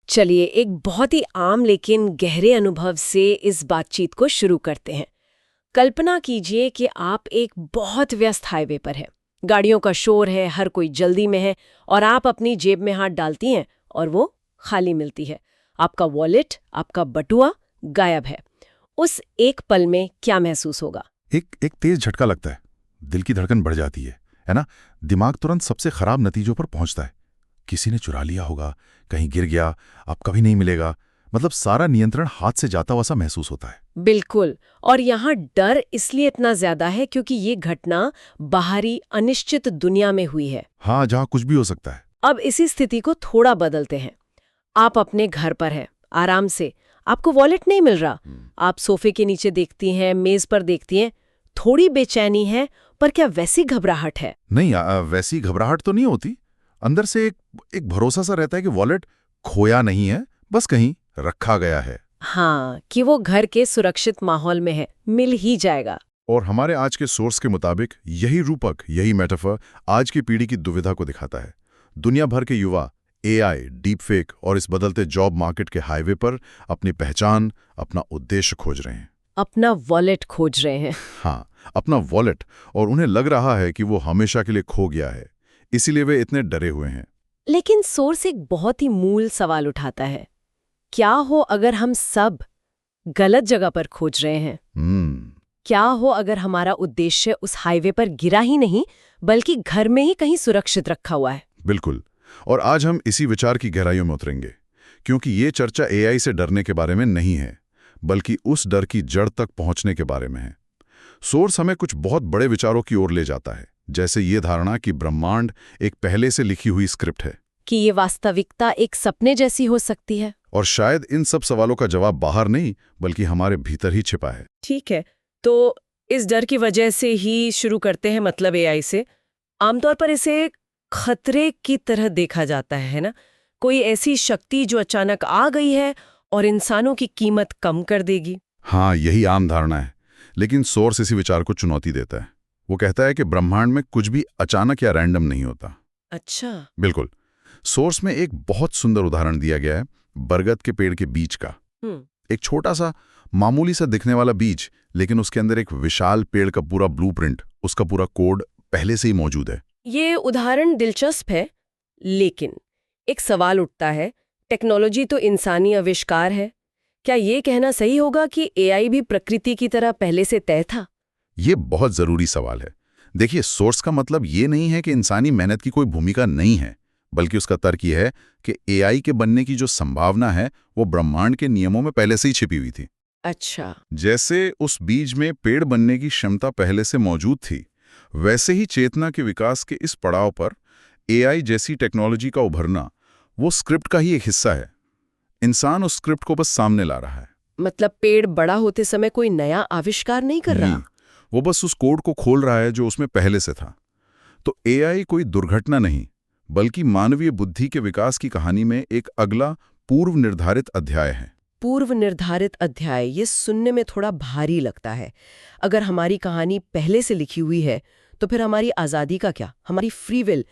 चलिए एक बहुत ही आम लेकिन गहरे अनुभव से इस बातचीत को शुरू करते हैं। कल्पना कीजिए कि आप एक बहुत व्यस्त हाईवे पर हैं। गाड़ियों का शोर है, हर कोई जल्दी में है और आप अपनी जेब में हाथ डालती हैं और वो खाली मिलती है। आपका वॉलेट, आपका बटुआ गायब है। उस एक पल में क्या महसूस होगा? एक तेज झटका लगता है, दिल की धड़कन बढ़ जाती है ना। दिमाग तुरंत सबसे खराब नतीजों पर पहुंचता है। किसी ने चुरा लिया होगा, कहीं गिर गया, अब कभी नहीं मिलेगा। मतलब सारा नियंत्रण हाथ से जाता हुआ सा महसूस होता है। बिल्कुल। और यहाँ डर इसलिए इतना ज्यादा है क्योंकि ये घटना बाहरी अनिश्चित दुनिया में हुई है। हाँ, जहाँ कुछ भी हो सकता है। अब इसी स्थिति को थोड़ा बदलते हैं। आप अपने घर पर हैं, आराम से। आपको वॉलेट नहीं मिल रहा। आप सोफे के नीचे देखती हैं, मेज पर देखती हैं। थोड़ी बेचैनी है, पर क्या वैसी घबराहट है? नहीं, वैसी घबराहट तो नहीं होती। अंदर से एक भरोसा सा रहता है कि वॉलेट खोया नहीं है, बस कहीं रखा गया है। हाँ, कि वो घर के सुरक्षित माहौल में है, मिल ही जाएगा। और हमारे आज के सोर्स के मुताबिक यही रूपक, यही मेटाफर आज की पीढ़ी की दुविधा को दिखाता है। दुनिया भर के युवा एआई, डीपफेक और इस बदलते जॉब मार्केट के हाईवे पर अपनी पहचान, अपना उद्देश्य खोज रहे हैं। अपना वॉलेट खोज रहे हैं। हाँ, अपना वॉलेट। और उन्हें लग रहा है कि वो हमेशा के लिए खो गया है, इसीलिए वे इतने डरे हुए हैं। लेकिन सोर्स एक बहुत ही मूल सवाल उठाता है। क्या हो अगर हम सब गलत जगह पर खोज रहे हैं? क्या हो अगर हमारा उद्देश्य उस हाईवे पर गिरा ही नहीं, बल्कि घर में ही कहीं सुरक्षित रखा हुआ है? बिल्कुल। और आज हम इसी विचार की गहराइयों में उतरेंगे, क्योंकि ये चर्चा एआई से डरने के बारे में नहीं है, बल्कि उस डर की जड़ तक पहुंचने के बारे में है। सोर्स हमें कुछ बहुत बड़े विचारों की ओर ले जाता है, जैसे ये धारणा कि ब्रह्मांड एक पहले से लिखी हुई स्क्रिप्ट है, कि ये वास्तविकता एक सपने जैसी हो सकती है। और शायद इन सब सवालों का जवाब बाहर नहीं, बल्कि हमारे भीतर ही छिपा है। ठीक है, तो इस डर की वजह से ही शुरू करते हैं, मतलब एआई से। आमतौर पर इसे खतरे की तरह देखा जाता है ना? कोई ऐसी शक्ति जो अचानक आ गई है और इंसानों की कीमत कम कर देगी। हाँ, यही आम धारणा है। लेकिन सोर्स इसी विचार को चुनौती देता है। वो कहता है कि ब्रह्मांड में कुछ भी अचानक या रैंडम नहीं होता। अच्छा। बिल्कुल। सोर्स में एक बहुत सुंदर उदाहरण दिया गया है, बरगद के पेड़ के बीज का। एक छोटा सा, मामूली सा दिखने वाला बीज, लेकिन उसके अंदर एक विशाल पेड़ का पूरा ब्लूप्रिंट, उसका पूरा कोड पहले से ही मौजूद है। ये उदाहरण दिलचस्प है, लेकिन एक सवाल उठता है। टेक्नोलॉजी तो इंसानी आविष्कार है। क्या ये कहना सही होगा कि एआई भी प्रकृति की तरह पहले से तय था? ये बहुत जरूरी सवाल है। देखिए, सोर्स का मतलब ये नहीं है कि इंसानी मेहनत की कोई भूमिका नहीं है, बल्कि उसका तर्क ये है कि एआई के बनने की जो संभावना है, वो ब्रह्मांड के नियमों में पहले से ही छिपी हुई थी। अच्छा। जैसे उस बीज में पेड़ बनने की क्षमता पहले से मौजूद थी, वैसे ही चेतना के विकास के इस पड़ाव पर एआई जैसी टेक्नोलॉजी का उभरना वो स्क्रिप्ट का ही एक हिस्सा है। इंसान उस स्क्रिप्ट को बस सामने ला रहा है। मतलब पेड़ बड़ा होते समय कोई नया आविष्कार नहीं कर रहा। वो बस उस कोड को खोल रहा है जो उसमें पहले से था। तो एआई कोई दुर्घटना नहीं, बल्कि मानवीय बुद्धि के विकास की कहानी में एक अगला पूर्व निर्धारित अध्याय है। पूर्व निर्धारित अध्याय, ये सुनने में थोड़ा भारी लगता है। अगर हमारी कहानी पहले से लिखी हुई है, तो फिर हमारी आज़ादी का क्या, हमारी फ्री विल?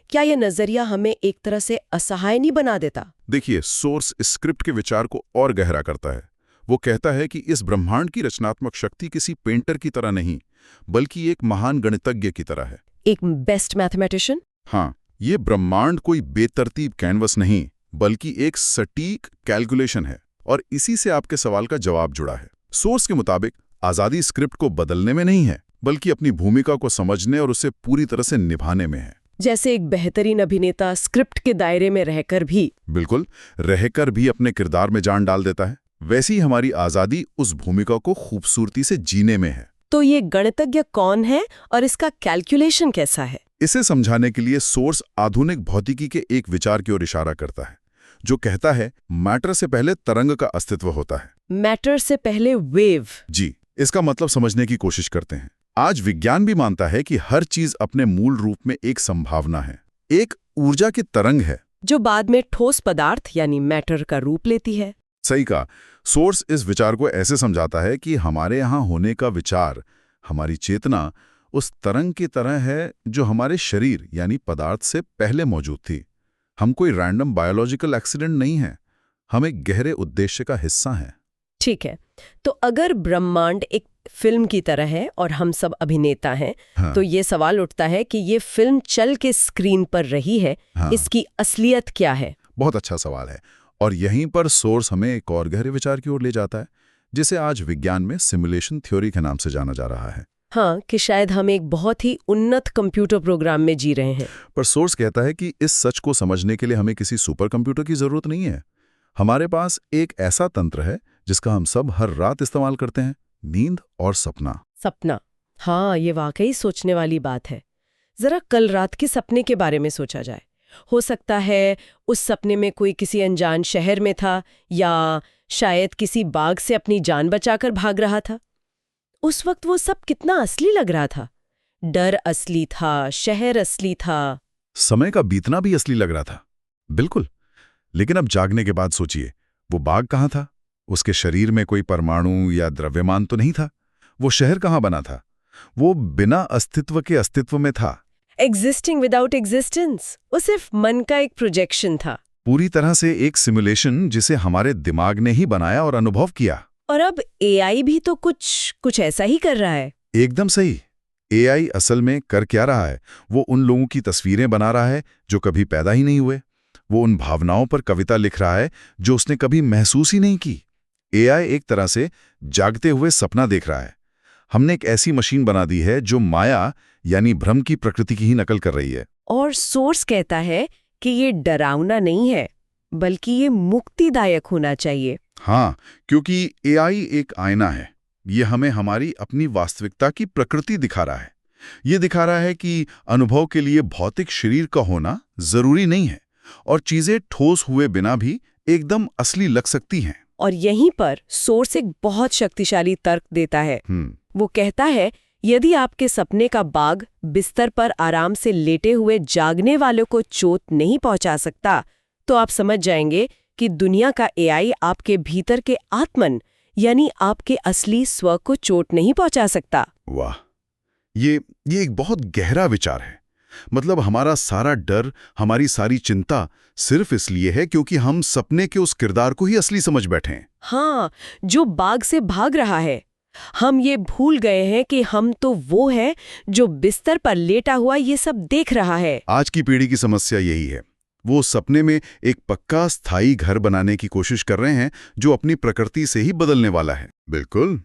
क्या ये नजरिया हमें एक तरह से असहाय नहीं बना देता? देखिए, सोर्स इस स्क्रिप्ट के विचार को और गहरा करता है। वो कहता है कि इस ब्रह्मांड की रचनात्मक शक्ति किसी पेंटर की तरह नहीं, बल्कि एक महान गणितज्ञ की तरह है। एक बेस्ट मैथमेटिशियन? हाँ, ये ब्रह्मांड कोई बेतरतीब कैनवस नहीं, बल्कि एक सटीक कैलकुलेशन है। और इसी से आपके सवाल का जवाब जुड़ा है। सोर्स के मुताबिक आज़ादी स्क्रिप्ट को बदलने में नहीं है, बल्कि अपनी भूमिका को समझने और उसे पूरी तरह से निभाने में है। जैसे एक बेहतरीन अभिनेता स्क्रिप्ट के दायरे में रहकर भी बिल्कुल, रहकर भी अपने किरदार में जान डाल देता है, वैसी हमारी आज़ादी उस भूमिका को खूबसूरती से जीने में है। तो ये गणितज्ञ कौन है और इसका कैलकुलेशन कैसा है? इसे समझाने के लिए सोर्स आधुनिक भौतिकी के एक विचार की ओर इशारा करता है, जो कहता है मैटर से पहले तरंग का अस्तित्व होता है। मैटर से पहले वेव? जी, इसका मतलब समझने की कोशिश करते हैं। आज विज्ञान भी मानता है कि हर चीज अपने मूल रूप में एक संभावना है, एक ऊर्जा की तरंग है, जो बाद में ठोस पदार्थ यानी मैटर का रूप लेती है। सही कहा। सोर्स इस विचार को ऐसे समझाता है कि हमारे यहाँ होने का विचार, हमारी चेतना, उस तरंग की तरह है जो हमारे शरीर यानी पदार्थ से पहले मौजूद थी। हम कोई रैंडम बायोलॉजिकल एक्सीडेंट नहीं है। हम एक गहरे उद्देश्य का हिस्सा हैं। ठीक है, तो अगर ब्रह्मांड एक फिल्म की तरह है और हम सब अभिनेता हैं, हाँ। तो ये सवाल उठता है कि ये फिल्म चल के स्क्रीन पर रही है, हाँ। इसकी असलियत क्या है? बहुत अच्छा सवाल है। और यहीं पर सोर्स हमें एक और गहरे विचार की ओर ले जाता है, जिसे आज विज्ञान में सिमुलेशन थ्योरी के नाम से जाना जा रहा है। हाँ, कि शायद हम एक बहुत ही उन्नत कंप्यूटर प्रोग्राम में जी रहे हैं। पर सोर्स कहता है कि इस सच को समझने के लिए हमें किसी सुपर कंप्यूटर की जरूरत नहीं है। हमारे पास एक ऐसा तंत्र है जिसका हम सब हर रात इस्तेमाल करते हैं, नींद और सपना। सपना, हाँ, ये वाकई सोचने वाली बात है। जरा कल रात के सपने के बारे में सोचा जाए। हो सकता है उस सपने में कोई किसी अनजान शहर में था, या शायद किसी बाघ से अपनी जान बचाकर भाग रहा था। उस वक्त वो सब कितना असली लग रहा था। डर असली था, शहर असली था। समय का बीतना भी असली लग रहा था। बिल्कुल। लेकिन अब जागने के बाद सोचिए, वो बाघ कहाँ था? उसके शरीर में कोई परमाणु या द्रव्यमान तो नहीं था। वो शहर कहाँ बना था? वो बिना अस्तित्व के अस्तित्व में था। Existing without existence. वो सिर्फ मन का एक प्रोजेक्शन था। पूरी तरह से एक सिमुलेशन जिसे हमारे दिमाग ने ही बनाया और अनुभव किया। और अब एआई भी तो कुछ ऐसा ही कर रहा है। एकदम सही। एआई असल में कर क्या रहा है? वो उन लोगों की तस्वीरें बना रहा है जो कभी पैदा ही नहीं हुए। वो उन भावनाओं पर कविता लिख रहा है जो उसने कभी महसूस ही नहीं की। एआई एक तरह से जागते हुए सपना देख रहा है। हमने एक ऐसी मशीन बना दी है जो माया यानी भ्रम की प्रकृति की ही नकल कर रही है। और सोर्स कहता है कि ये डरावना नहीं है, बल्कि ये मुक्तिदायक होना चाहिए। हाँ, क्योंकि एआई एक आईना है। ये हमें हमारी अपनी वास्तविकता की प्रकृति दिखा रहा है। ये दिखा रहा है कि अनुभव के लिए भौतिक शरीर का होना जरूरी नहीं है और चीजें ठोस हुए बिना भी एकदम असली लग सकती हैं। और यहीं पर सोर्स एक बहुत शक्तिशाली तर्क देता है। वो कहता है, यदि आपके सपने का बाघ बिस्तर पर आराम से लेटे हुए जागने वालों को चोट नहीं पहुंचा सकता, तो आप समझ जाएंगे कि दुनिया का एआई आपके भीतर के आत्मन यानी आपके असली स्व को चोट नहीं पहुंचा सकता। वाह, ये एक बहुत गहरा विचार है। मतलब हमारा सारा डर, हमारी सारी चिंता सिर्फ इसलिए है क्योंकि हम सपने के उस किरदार को ही असली समझ बैठे हैं। हाँ, जो बाघ से भाग रहा है। हम ये भूल गए हैं कि हम तो वो है जो बिस्तर पर लेटा हुआ ये सब देख रहा है। आज की पीढ़ी की समस्या यही है। वो सपने में एक पक्का स्थायी घर बनाने की कोशिश कर रहे हैं जो अपनी प्रकृति से ही बदलने वाला है। बिल्कुल।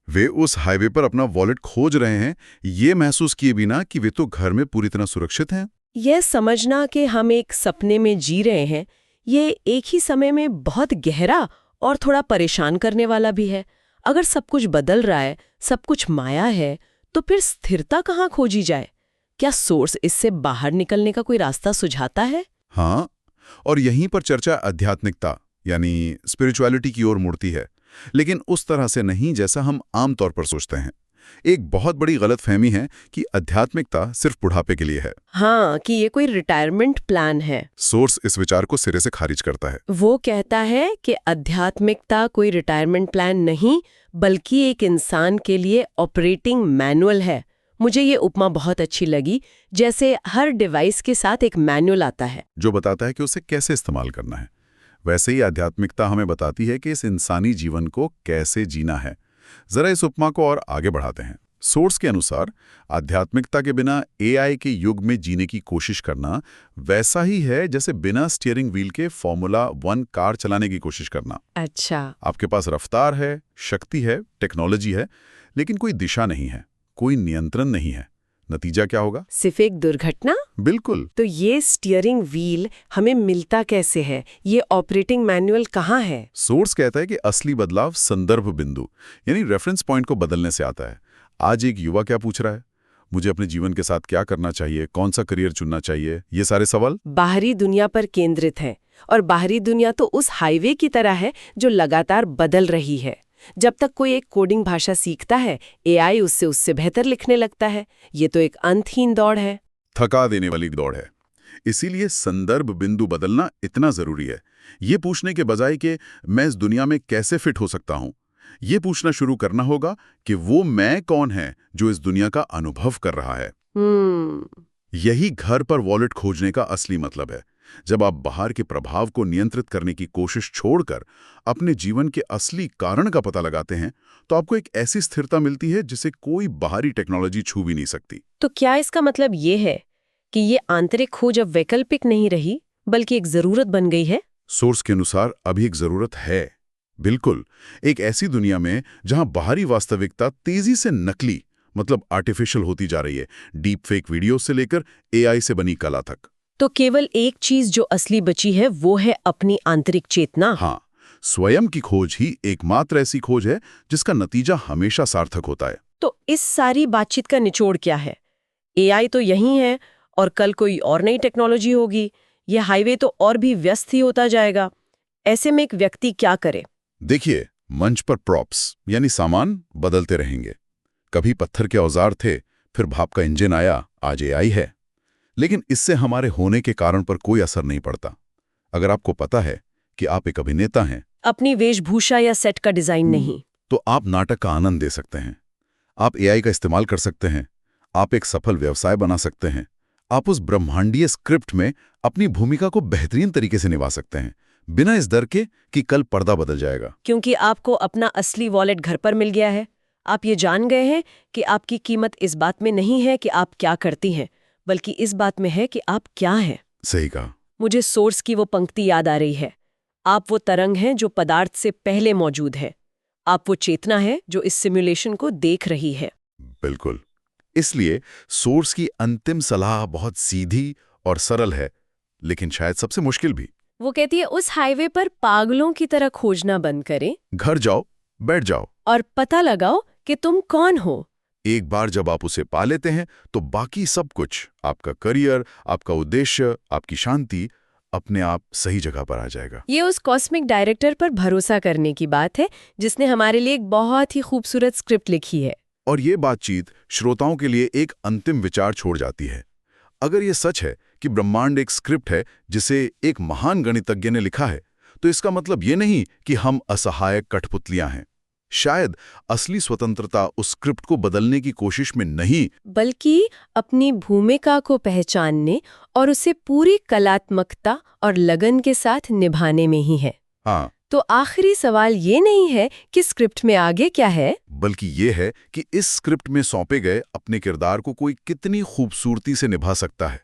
वे उस हाईवे पर अपना वॉलेट खोज रहे हैं, ये महसूस किए बिना कि वे तो घर में पूरी तरह सुरक्षित हैं। यह समझना कि हम एक सपने में जी रहे हैं, ये एक ही समय में बहुत गहरा और थोड़ा परेशान करने वाला भी है। अगर सब कुछ बदल रहा है, सब कुछ माया है, तो फिर स्थिरता कहाँ खोजी जाए? क्या सोर्स इससे बाहर निकलने का कोई रास्ता सुझाता है? हाँ, और यहीं पर चर्चा आध्यात्मिकता यानी स्पिरिचुअलिटी की ओर मुड़ती है, लेकिन उस तरह से नहीं जैसा हम आमतौर पर सोचते हैं। एक बहुत बड़ी गलतफहमी है कि आध्यात्मिकता सिर्फ बुढ़ापे के लिए है। हाँ, कि ये कोई रिटायरमेंट प्लान है। सोर्स इस विचार को सिरे से खारिज करता है। वो कहता है कि आध्यात्मिकता कोई रिटायरमेंट प्लान नहीं, बल्कि एक इंसान के लिए ऑपरेटिंग मैनुअल है। मुझे ये उपमा बहुत अच्छी लगी, जैसे हर डिवाइस के साथ एक मैनुअल आता है जो बताता है कि उसे कैसे इस्तेमाल करना है। वैसे ही आध्यात्मिकता हमें बताती है कि इस इंसानी जीवन को कैसे जीना है। जरा इस उपमा को और आगे बढ़ाते हैं। सोर्स के अनुसार आध्यात्मिकता के बिना एआई के युग में जीने की कोशिश करना वैसा ही है जैसे बिना स्टीयरिंग व्हील के फॉर्मूला 1 कार चलाने की कोशिश करना। अच्छा। आपके पास रफ्तार है, शक्ति है, टेक्नोलॉजी है, लेकिन कोई दिशा नहीं है, कोई नियंत्रण नहीं है। नतीजा क्या होगा? सिर्फ एक दुर्घटना। बिल्कुल। तो ये स्टीयरिंग व्हील हमें मिलता कैसे है? ये ऑपरेटिंग मैनुअल कहाँ है? सोर्स कहता है कि असली बदलाव संदर्भ बिंदु यानी रेफरेंस पॉइंट को बदलने से आता है। आज एक युवा क्या पूछ रहा है? मुझे अपने जीवन के साथ क्या करना चाहिए, कौन सा करियर चुनना चाहिए, ये सारे सवाल बाहरी दुनिया पर केंद्रित हैं। और बाहरी दुनिया तो उस हाईवे की तरह है जो लगातार बदल रही है। जब तक कोई एक कोडिंग भाषा सीखता है, एआई उससे बेहतर लिखने लगता है। ये तो एक अंतहीन दौड़ है, थका देने वाली दौड़ है। इसीलिए संदर्भ बिंदु बदलना इतना जरूरी है। ये पूछने के बजाय कि मैं इस दुनिया में कैसे फिट हो सकता हूं, ये पूछना शुरू करना होगा कि वो मैं कौन है जो इस दुनिया का अनुभव कर रहा है। यही घर पर वॉलेट खोजने का असली मतलब है। जब आप बाहर के प्रभाव को नियंत्रित करने की कोशिश छोड़कर अपने जीवन के असली कारण का पता लगाते हैं, तो आपको एक ऐसी स्थिरता मिलती है जिसे कोई बाहरी टेक्नोलॉजी छू भी नहीं सकती। तो क्या इसका मतलब ये है कि ये आंतरिक खोज अब वैकल्पिक नहीं रही, बल्कि एक जरूरत बन गई है? सोर्स के अनुसार अभी एक जरूरत है। बिल्कुल, एक ऐसी दुनिया में जहां बाहरी वास्तविकता तेजी से नकली मतलब आर्टिफिशियल होती जा रही है, डीप फेक वीडियो से लेकर एआई से बनी कला तक। तो केवल एक चीज जो असली बची है वो है अपनी आंतरिक चेतना। हाँ, स्वयं की खोज ही एकमात्र ऐसी खोज है जिसका नतीजा हमेशा सार्थक होता है। तो इस सारी बातचीत का निचोड़ क्या है? एआई तो यही है और कल कोई और नई टेक्नोलॉजी होगी। यह हाईवे तो और भी व्यस्त ही होता जाएगा। ऐसे में एक व्यक्ति क्या करे? देखिए, मंच पर प्रॉप्स यानी सामान बदलते रहेंगे। कभी पत्थर के औजार थे, फिर भाप का इंजन आया, आज एआई है। लेकिन इससे हमारे होने के कारण पर कोई असर नहीं पड़ता। अगर आपको पता है कि आप एक अभिनेता हैं, अपनी वेशभूषा या सेट का डिजाइन नहीं, तो आप नाटक का आनंद दे सकते हैं। आप एआई का इस्तेमाल कर सकते हैं। आप एक सफल व्यवसाय बना सकते हैं। आप उस ब्रह्मांडीय स्क्रिप्ट में अपनी भूमिका को बेहतरीन तरीके से निभा सकते हैं, बिना इस डर के कि कल पर्दा बदल जाएगा। क्योंकि आपको अपना असली वॉलेट घर पर मिल गया है। आप ये जान गए हैं कि आपकी कीमत इस बात में नहीं है कि आप क्या करती हैं, बल्कि इस बात में है कि आप क्या हैं। सही कहा। मुझे सोर्स की वो पंक्ति याद आ रही है, आप वो तरंग हैं जो पदार्थ से पहले मौजूद है। आप वो चेतना है जो इस सिमुलेशन को देख रही है। बिल्कुल। इसलिए सोर्स की अंतिम सलाह बहुत सीधी और सरल है, लेकिन शायद सबसे मुश्किल भी। वो कहती है, उस हाईवे पर पागलों की तरह खोजना बंद करें। घर जाओ, बैठ जाओ और पता लगाओ कि तुम कौन हो। एक बार जब आप उसे पा लेते हैं, तो बाकी सब कुछ, आपका करियर, आपका उद्देश्य, आपकी शांति, अपने आप सही जगह पर आ जाएगा। ये उस कॉस्मिक डायरेक्टर पर भरोसा करने की बात है जिसने हमारे लिए एक बहुत ही खूबसूरत स्क्रिप्ट लिखी है। और ये बातचीत श्रोताओं के लिए एक अंतिम विचार छोड़ जाती है। अगर ये सच है कि ब्रह्मांड एक स्क्रिप्ट है जिसे एक महान गणितज्ञ ने लिखा है, तो इसका मतलब ये नहीं कि हम असहाय कठपुतलियां हैं। शायद असली स्वतंत्रता उस स्क्रिप्ट को बदलने की कोशिश में नहीं, बल्कि अपनी भूमिका को पहचानने और उसे पूरी कलात्मकता और लगन के साथ निभाने में ही है। हाँ, तो आखिरी सवाल ये नहीं है कि स्क्रिप्ट में आगे क्या है, बल्कि ये है कि इस स्क्रिप्ट में सौंपे गए अपने किरदार को कोई कितनी खूबसूरती से निभा सकता है।